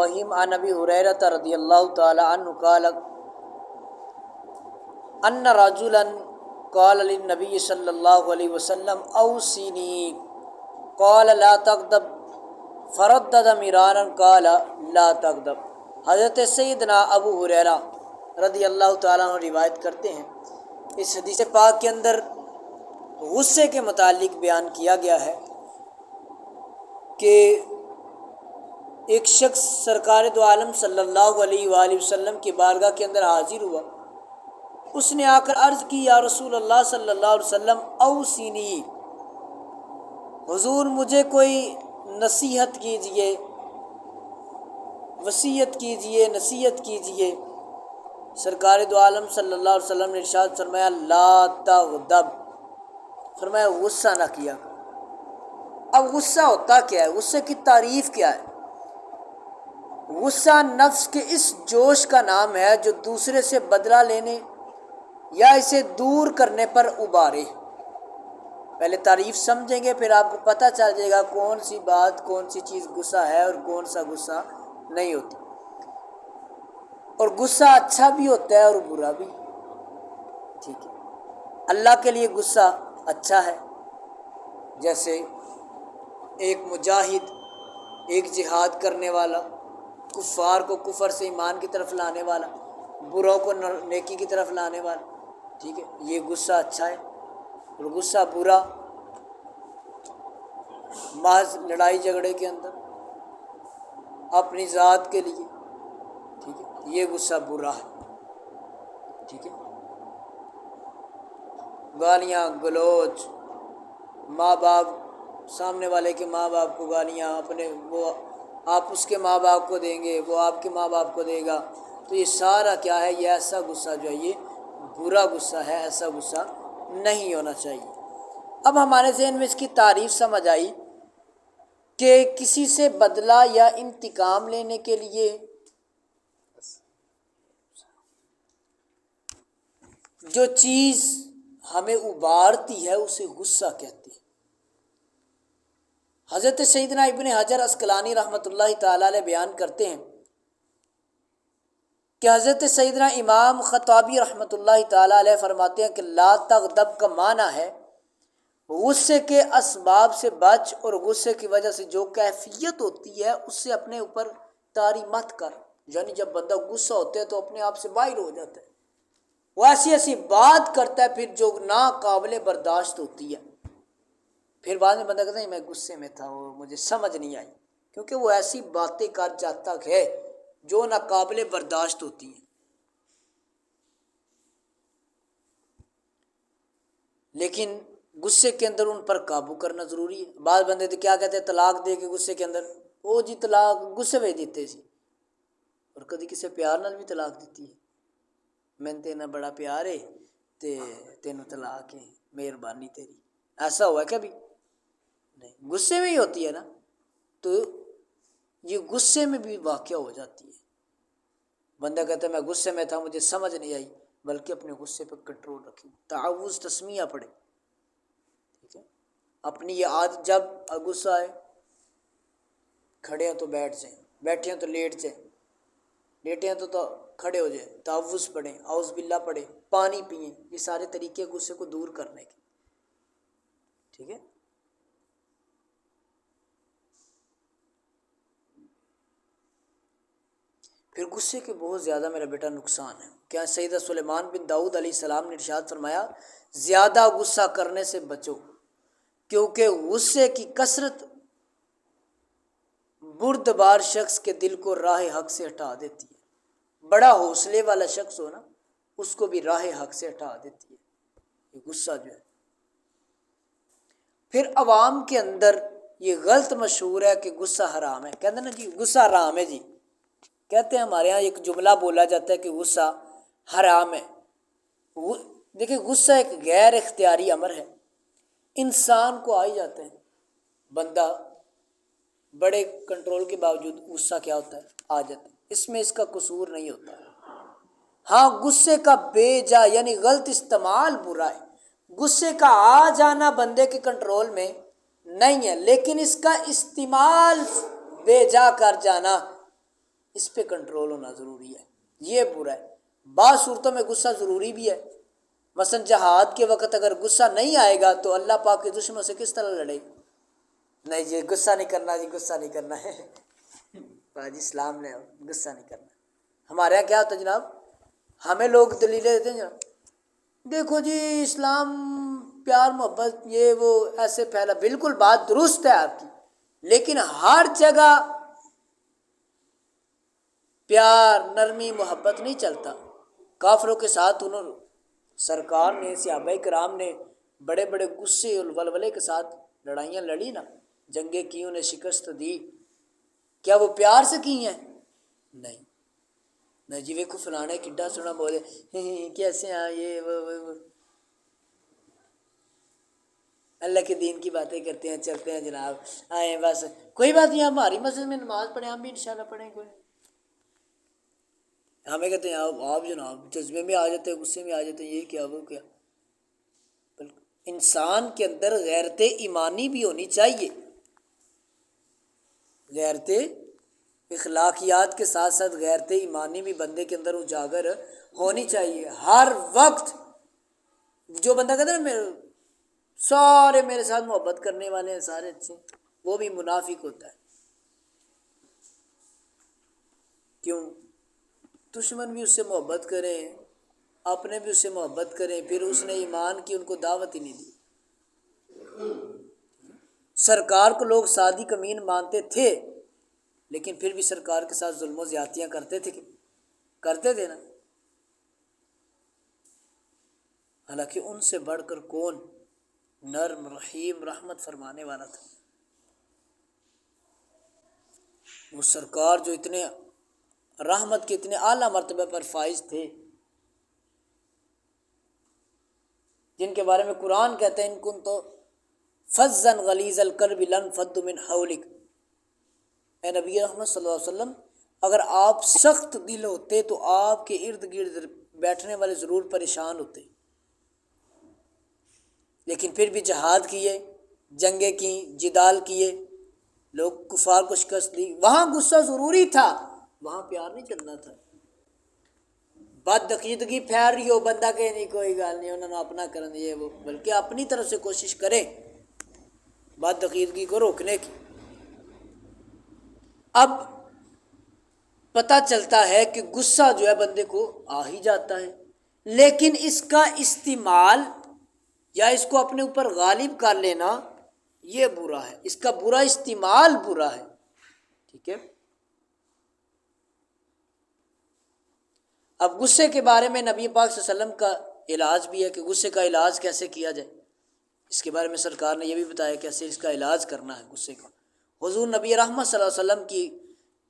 وہیم عن ابی ہریرہ رضی اللہ تعالی عنہ قال ان رجلا قال للنبي صلی اللہ علیہ وسلم اوصنی قال لا تغضب فردد مرارا قال لا تغضب۔ حضرت سیدنا ابو ہریرہ رضی اللہ تعالیٰ عنہ روایت کرتے ہیں، اس حدیث پاک کے اندر غصے کے متعلق بیان کیا گیا ہے کہ ایک شخص سرکار دو عالم صلی اللہ علیہ وآلہ وسلم کی بارگاہ کے اندر حاضر ہوا۔ اس نے آ کر عرض کی، یا رسول اللہ صلی اللہ علیہ وسلم اوصینی، حضور مجھے کوئی نصیحت کیجئے، وصیت کیجئے، نصیحت کیجئے۔ سرکار دو عالم صلی اللہ علیہ وسلم نے ارشاد فرمایا لا تغضب، فرمایا غصہ نہ کیا۔ اب غصہ ہوتا کیا ہے؟ غصے کی تعریف کیا ہے؟ غصہ نفس کے اس جوش کا نام ہے جو دوسرے سے بدلہ لینے یا اسے دور کرنے پر ابھارے۔ پہلے تعریف سمجھیں گے، پھر آپ کو پتہ چل جائے گا کون سی بات، کون سی چیز غصہ ہے اور کون سا غصہ نہیں ہوتی۔ اور غصہ اچھا بھی ہوتا ہے اور برا بھی، ٹھیک ہے۔ اللہ کے لیے غصہ اچھا ہے، جیسے ایک مجاہد، ایک جہاد کرنے والا، کفار کو کفر سے ایمان کی طرف لانے والا، بروں کو نیکی کی طرف لانے والا، ٹھیک ہے، یہ غصہ اچھا ہے۔ اور غصہ برا محض لڑائی جھگڑے کے اندر اپنی ذات کے لیے، ٹھیک ہے، یہ غصہ برا ہے، ٹھیک ہے۔ گالیاں گلوچ، ماں باپ، سامنے والے کے ماں باپ کو گالیاں، اپنے وہ آپ اس کے ماں باپ کو دیں گے، وہ آپ کے ماں باپ کو دے گا، تو یہ سارا کیا ہے؟ یہ ایسا غصہ جو ہے یہ برا غصہ ہے، ایسا غصہ نہیں ہونا چاہیے۔ اب ہمارے ذہن میں اس کی تعریف سمجھ آئی کہ کسی سے بدلہ یا انتقام لینے کے لیے جو چیز ہمیں ابھارتی ہے اسے غصہ کہتے ہیں۔ حضرت سیدنا ابن حجر عسقلانی رحمۃ اللہ تعالی علیہ بیان کرتے ہیں کہ حضرت سیدنا امام خطابی رحمۃ اللہ تعالی علیہ فرماتے ہیں کہ لا تغضب کا معنی ہے غصے کے اسباب سے بچ، اور غصے کی وجہ سے جو کیفیت ہوتی ہے اس سے اپنے اوپر طاری مت کر۔ یعنی جب بندہ غصہ ہوتا ہے تو اپنے آپ سے باہر ہو جاتا ہے، وہ ایسی ایسی بات کرتا ہے پھر جو ناقابل برداشت ہوتی ہے، پھر بعد میں بندہ کہتا ہے میں غصے میں تھا، وہ مجھے سمجھ نہیں آئی، کیونکہ وہ ایسی باتیں کر جاتا ہے جو ناقابل برداشت ہوتی ہیں۔ لیکن غصے کے اندر ان پر قابو کرنا ضروری ہے۔ بعض بندے تو کیا کہتے ہیں طلاق دے کے غصے کے اندر، او جی طلاق غصے میں دیتے سی، اور کدی کسی پیار نال بھی طلاق دیتی ہے، میں تینا بڑا پیار ہے تے تینوں طلاق ہے، مہربانی تیری، ایسا ہوا ہے کبھی؟ نہیں، غصے میں ہی ہوتی ہے نا، تو یہ غصے میں بھی واقع ہو جاتی ہے۔ بندہ کہتا ہے میں غصے میں تھا، مجھے سمجھ نہیں آئی، بلکہ اپنے غصے پہ کنٹرول رکھیں، تعوذ تسمیہ پڑھیں، ٹھیک ہے۔ اپنی یہ عادت، جب غصہ آئے کھڑے ہیں تو بیٹھ جائیں، بیٹھے ہیں تو لیٹ جائیں، لیٹے ہیں تو کھڑے ہو جائیں، تعوذ پڑھیں، اعوذ باللہ پڑھیں، پانی پئیں، یہ سارے طریقے غصے کو دور کرنے کے، ٹھیک ہے۔ پھر غصے کے بہت زیادہ میرا بیٹا نقصان ہے۔ کیا سیدہ سلیمان بن داؤد علیہ السلام نے ارشاد فرمایا زیادہ غصہ کرنے سے بچو، کیونکہ غصے کی کثرت بردبار شخص کے دل کو راہ حق سے ہٹا دیتی ہے۔ بڑا حوصلے والا شخص ہو نا، اس کو بھی راہ حق سے ہٹا دیتی ہے یہ غصہ جو ہے۔ پھر عوام کے اندر یہ غلط مشہور ہے کہ غصہ حرام ہے، کہتے ہیں نا جی غصہ حرام ہے، جی کہتے ہیں ہمارے ہاں ایک جملہ بولا جاتا ہے کہ غصہ حرام ہے۔ دیکھیں غصہ ایک غیر اختیاری امر ہے، انسان کو آ ہی جاتا ہے، بندہ بڑے کنٹرول کے باوجود غصہ کیا ہوتا ہے؟ آ جاتا ہے، اس میں اس کا قصور نہیں ہوتا۔ ہاں غصے کا بے جا یعنی غلط استعمال برا ہے، غصے کا آ جانا بندے کے کنٹرول میں نہیں ہے، لیکن اس کا استعمال بے جا کر جانا اس پہ کنٹرول ہونا ضروری ہے، یہ برا ہے۔ بعض صورتوں میں غصہ ضروری بھی ہے، مثلا جہاد کے وقت اگر غصہ نہیں آئے گا تو اللہ پاک کے دشمنوں سے کس طرح لڑے گا؟ نہیں جی غصہ نہیں کرنا، جی غصہ نہیں کرنا ہے جی اسلام نے غصہ نہیں کرنا۔ ہمارے یہاں کیا ہوتا ہے جناب، ہمیں لوگ دلیلیں دیتے ہیں جناب، دیکھو جی اسلام پیار محبت یہ وہ ایسے پھیلا، بالکل بات درست ہے آپ کی، لیکن ہر جگہ پیار نرمی محبت نہیں چلتا۔ کافروں کے ساتھ انہوں سرکار نے صحابہ کرام نے بڑے بڑے غصے اور ولولے کے ساتھ لڑائیاں لڑی نا، جنگیں کی، انہیں شکست دی، کیا وہ پیار سے کی ہیں؟ نہیں نہ جی ویکو فلانے کڈا سونا بولے کیسے ہیں یہ وہ اللہ کے دین کی باتیں کرتے ہیں، چلتے ہیں جناب، آئیں بس کوئی بات نہیں، ہماری مسجد میں نماز پڑھیں، ہم بھی انشاءاللہ پڑھیں، کوئی ہمیں کہتے ہیں آپ جناب جذبے میں آ جاتے ہیں، غصے میں آ جاتے ہیں، یہ کیا وہ کیا۔ انسان کے اندر غیرت ایمانی بھی ہونی چاہیے، غیرت اخلاقیات کے ساتھ ساتھ غیرت ایمانی بھی بندے کے اندر اجاگر ہونی چاہیے ہر وقت۔ جو بندہ کہتا ہے نا سارے میرے ساتھ محبت کرنے والے ہیں، سارے اچھے، وہ بھی منافق ہوتا ہے۔ کیوں؟ دشمن بھی اس سے محبت کریں، اپنے بھی اس سے محبت کریں، پھر اس نے ایمان کی ان کو دعوت ہی نہیں دی۔ سرکار کو لوگ صادق امین مانتے تھے، لیکن پھر بھی سرکار کے ساتھ ظلم و زیادتیاں کرتے تھے نا، حالانکہ ان سے بڑھ کر کون نرم رحیم رحمت فرمانے والا تھا؟ وہ سرکار جو اتنے رحمت کے اتنے اعلیٰ مرتبہ پر فائز تھے، جن کے بارے میں قرآن کہتے ہیں ان کن تو فظًا غلیظ القلب لانفضوا من حولک، اے نبی رحمت صلی اللہ علیہ وسلم اگر آپ سخت دل ہوتے تو آپ کے ارد گرد بیٹھنے والے ضرور پریشان ہوتے، لیکن پھر بھی جہاد کیے، جنگیں کیں، جدال کیے، لوگ کفار کو شکست دی، وہاں غصہ ضروری تھا، وہاں پیار نہیں چلنا تھا۔ بد عقیدگی پھیل رہی ہو، بندہ کہ نہیں کوئی گل نہیں انہوں نے اپنا کرن یہ وہ، بلکہ اپنی طرف سے کوشش کریں بد عقیدگی کو روکنے کی۔ اب پتہ چلتا ہے کہ غصہ جو ہے بندے کو آ ہی جاتا ہے، لیکن اس کا استعمال یا اس کو اپنے اوپر غالب کر لینا یہ برا ہے، اس کا برا استعمال برا ہے، ٹھیک ہے۔ اب غصے کے بارے میں نبی پاک صلی اللہ علیہ وسلم کا علاج بھی ہے کہ غصے کا علاج کیسے کیا جائے، اس کے بارے میں سرکار نے یہ بھی بتایا کیسے اس کا علاج کرنا ہے غصے کا۔ حضور نبی رحمت صلی اللہ علیہ وسلم کی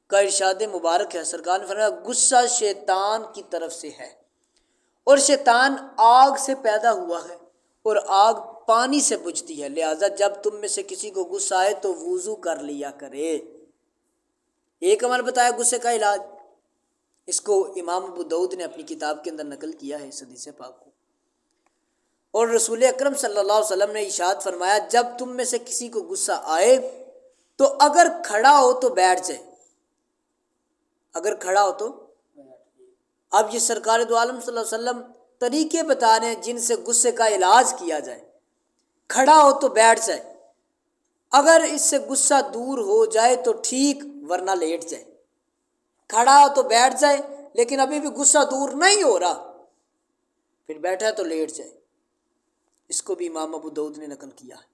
کا ارشاد مبارک ہے، سرکار نے فرمایا غصہ شیطان کی طرف سے ہے، اور شیطان آگ سے پیدا ہوا ہے، اور آگ پانی سے بجھتی ہے، لہذا جب تم میں سے کسی کو غصہ آئے تو وضو کر لیا کرے۔ ایک عمل بتایا غصے کا علاج، اس کو امام ابو داؤد نے اپنی کتاب کے اندر نقل کیا ہے اس حدیث پاک کو۔ اور رسول اکرم صلی اللہ علیہ وسلم نے ارشاد فرمایا جب تم میں سے کسی کو غصہ آئے تو اگر کھڑا ہو تو بیٹھ جائے، اگر کھڑا ہو تو۔ اب یہ سرکار دو عالم صلی اللہ علیہ وسلم طریقے بتا رہے ہیں جن سے غصے کا علاج کیا جائے۔ کھڑا ہو تو بیٹھ جائے، اگر اس سے غصہ دور ہو جائے تو ٹھیک، ورنہ لیٹ جائے۔ کھڑا ہو تو بیٹھ جائے، لیکن ابھی بھی غصہ دور نہیں ہو رہا، پھر بیٹھا تو لیٹ جائے۔ اس کو بھی امام ابو داؤد نے نقل کیا ہے۔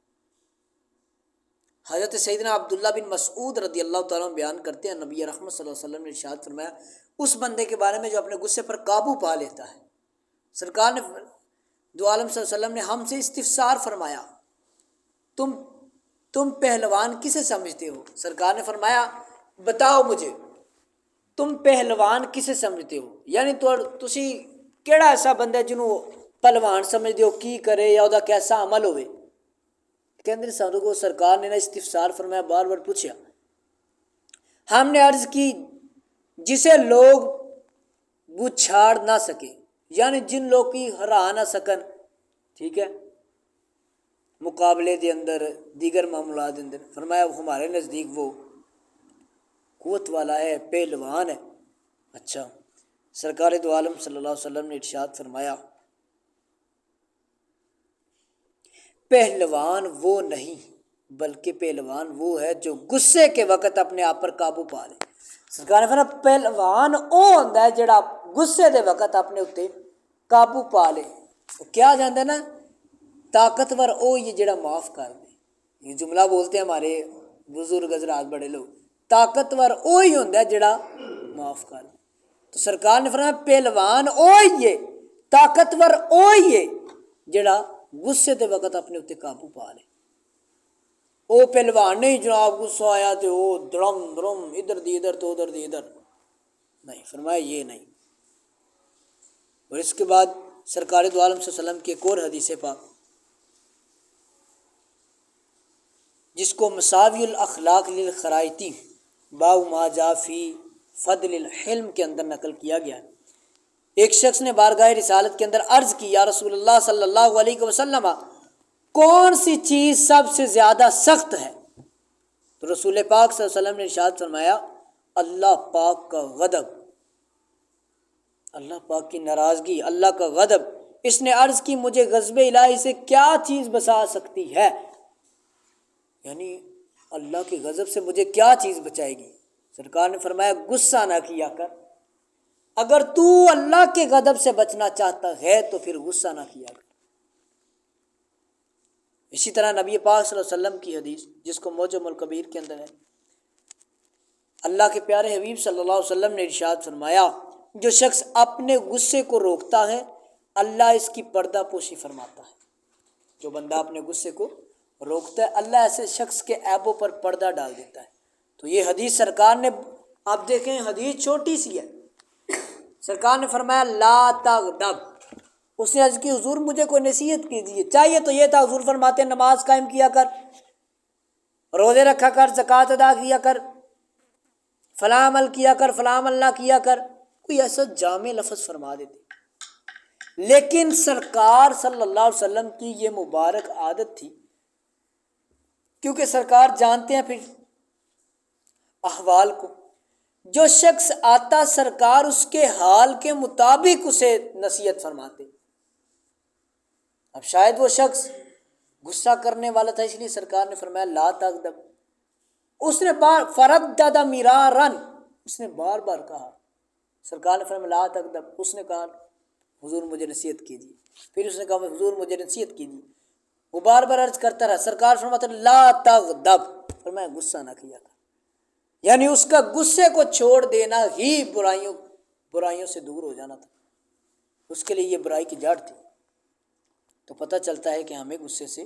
حضرت سیدنا عبداللہ بن مسعود رضی اللہ تعالیٰ عنہ بیان کرتے ہیں نبی رحمت صلی اللہ علیہ وسلم نے ارشاد فرمایا اس بندے کے بارے میں جو اپنے غصے پر قابو پا لیتا ہے، سرکار نے دو عالم صلی اللہ علیہ وسلم نے ہم سے استفسار فرمایا تم پہلوان کسے سمجھتے ہو؟ سرکار نے فرمایا بتاؤ مجھے تم پہلوان کسے سمجھتے ہو، یعنی تسی کیڑا ایسا بندہ ہے جنہوں پہلوان سمجھتے ہو، کی کرے یا دا کیسا عمل ہوئے؟ کہندے سانوں کو سرکار نے نا استفسار فرمایا، بار بار پوچھا۔ ہم نے عرض کی جسے لوگ وہ چھاڑ نہ سکے، یعنی جن لوگ کی ہرا نہ سکن، ٹھیک ہے، مقابلے دے اندر دیگر معاملات دے اندر، فرمایا ہمارے نزدیک وہ قوت والا ہے، پہلوان ہے۔ اچھا، سرکار دو عالم صلی اللہ علیہ وسلم نے ارشاد فرمایا پہلوان وہ نہیں بلکہ پہلوان وہ ہے جو غصے کے وقت اپنے آپ پر قابو پا لے۔ سرکار نے فرمایا پہلوان وہ ہوتا ہے جڑا غصے دے وقت اپنے اتنے قابو پا لے۔ وہ کیا جانتے نا، طاقتور وہ یہ جڑا معاف کر دے۔ یہ جملہ بولتے ہیں ہمارے بزرگ حضرات، بڑے لوگ، طاقتور وہی ہوتا ہے جڑا معاف کر دے۔ تو سرکار نے فرمایا پہلوان وہی ہے، طاقتور وہی ہے جڑا غصے دے وقت اپنے اتنے قابو پا لے۔ وہ پہلوان نہیں جناب غصہ آیا تو وہ درم درم ادھر دی ادھر تو ادھر دی ادھر، نہیں، فرمایا یہ نہیں۔ اور اس کے بعد سرکار دو عالم صلی اللہ علیہ وسلم کی ایک اور حدیث پاک جس کو مساوی الاخلاق للخرائطی باب ما جاء فی فضل الحلم کے اندر نقل کیا گیا ہے۔ ایک شخص نے بارگاہ رسالت کے اندر عرض کی یا رسول اللہ صلی اللہ علیہ وسلم کون سی چیز سب سے زیادہ سخت ہے؟ تو رسول پاک صلی اللہ علیہ وسلم نے ارشاد فرمایا اللہ پاک کا غضب، اللہ پاک کی ناراضگی، اللہ کا غضب۔ اس نے عرض کی مجھے غضب الہی سے کیا چیز بچا سکتی ہے؟ یعنی اللہ کے غضب سے مجھے کیا چیز بچائے گی؟ سرکار نے فرمایا غصہ نہ کیا کر، اگر تو اللہ کے غضب سے بچنا چاہتا ہے تو پھر غصہ نہ کیا کر۔ اسی طرح نبی پاک صلی اللہ علیہ وسلم کی حدیث جس کو معجم الکبیر کے اندر ہے، اللہ کے پیارے حبیب صلی اللہ علیہ وسلم نے ارشاد فرمایا جو شخص اپنے غصے کو روکتا ہے اللہ اس کی پردہ پوشی فرماتا ہے۔ جو بندہ اپنے غصے کو روکتا ہے اللہ ایسے شخص کے عیبوں پر پردہ ڈال دیتا ہے۔ تو یہ حدیث سرکار نے، آپ دیکھیں حدیث چھوٹی سی ہے، سرکار نے فرمایا لا تغضب۔ اس نے عرض کی حضور مجھے کوئی نصیحت کیجیے، چاہیے تو یہ تھا حضور فرماتے ہیں نماز قائم کیا کر، روزے رکھا کر، زکوٰۃ ادا کیا کر، فلاں عمل کیا کر، فلاں عمل نہ کیا کر، کوئی ایسا جامع لفظ فرما دیتے۔ لیکن سرکار صلی اللہ علیہ وسلم کی یہ مبارک عادت تھی، کیونکہ سرکار جانتے ہیں پھر احوال کو، جو شخص آتا سرکار اس کے حال کے مطابق اسے نصیحت فرماتے۔ اب شاید وہ شخص غصہ کرنے والا تھا، اس لیے سرکار نے فرمایا لا تغضب۔ اس نے فردد مرارن، اس نے بار بار کہا، سرکار نے فرمایا لا تغضب۔ اس نے کہا حضور مجھے نصیحت کیجیے، پھر اس نے کہا حضور مجھے نصیحت کیجیے، وہ بار بار عرض کرتا رہا، سرکار فرماتا لا تغضب، فرمایا غصہ نہ کیا کر۔ یعنی اس کا غصے کو چھوڑ دینا ہی برائیوں سے دور ہو جانا تھا، اس کے لیے یہ برائی کی جڑ تھی۔ تو پتہ چلتا ہے کہ ہمیں غصے سے